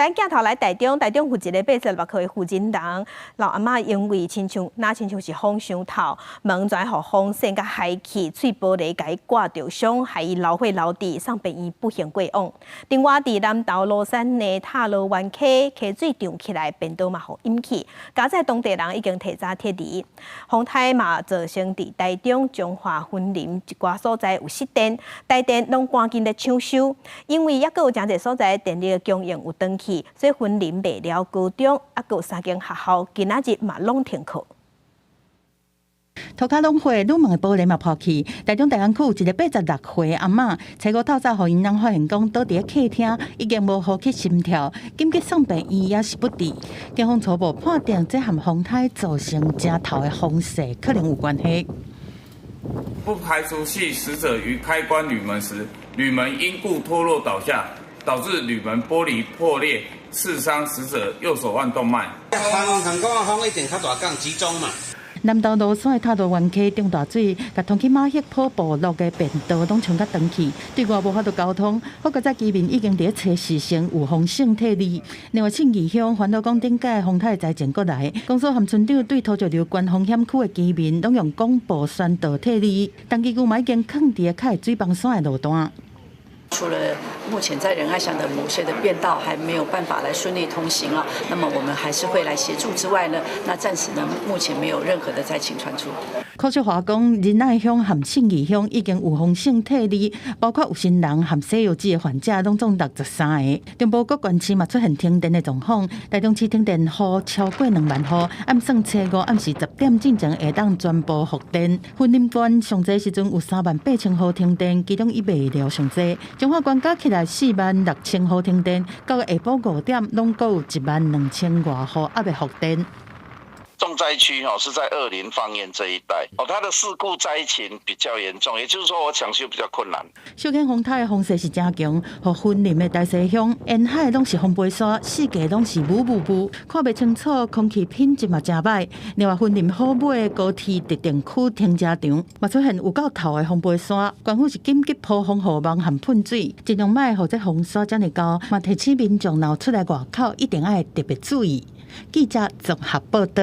咱镜头来台中有一个86岁的负责人，老阿嬷因为亲像是风伤透，门全互风扇甲海气，喙玻璃甲伊挂着伤，害伊老血流滴，送病院不幸过往。另外，伫南投罗山的塔罗湾溪水涨起来，变倒嘛互引起，加在当地人已经提早撤离。风台嘛造成伫台中、彰化、云林一寡所在有失电，台电拢赶紧咧抢修，因为抑阁有真侪所在电力供应有断去。所以云林未了高中，还有3间学校今仔日嘛拢停课。涂骹拢花，女门的玻璃嘛破去。台中大安区有一个86岁阿嬷，初五透早，互因人发现讲倒伫客厅，已经无呼吸心跳，紧急送病院也是不治。警方初步判定，这和风台造成正头的风势可能有关系。不排除系死者于开关铝门时，铝门因故脱落倒下，导致铝门玻璃破裂，刺伤死者右手腕动脉。风一定较大，更集中嘛。南投罗山的塔罗湾溪中大水，甲通去马邑坡部落的便道拢冲甲断去，对外无法度交通。好在居民已经伫找事情有风险替离。另外，信义乡烦恼讲顶届风台灾情过来，公所和村长对土石流关风险区的居民拢用广播宣导替离。当基局嘛已经放伫个水帮山的路段。除了目前在仁爱乡的某些的便道还没有办法来顺利通行啊，那么我们还是会来协助之外呢，那暂时呢目前没有任何的灾情传出。科学话讲，仁爱乡和信义乡已经有风险替离，包括有新人和西药剂的患者拢总63个。中部各县市嘛出现停电的状况，台中市停电户超过2万户，按算初五暗时10点进前会当全部复电。云林县上济时阵有38000户停电，其中以未了上济。彰化县加起来46000户停电，到下晡5点，拢够有12000多户还未复电。重灾区是在二林芳苑这一带它的事故灾情比较严重，也就是说我抢修比较困难。小犬风台的风势是真强，和云林的大西乡沿海拢是风背山，四界拢是雾雾雾，看不清楚，空气品质嘛真歹。另外，云林好尾的高铁特定区停车场嘛出现有够头的风背山，官府是紧急铺防护网和喷水，尽量卖让这风沙这么高，嘛提醒民众若出来外口一定要特别注意。记者综合报道。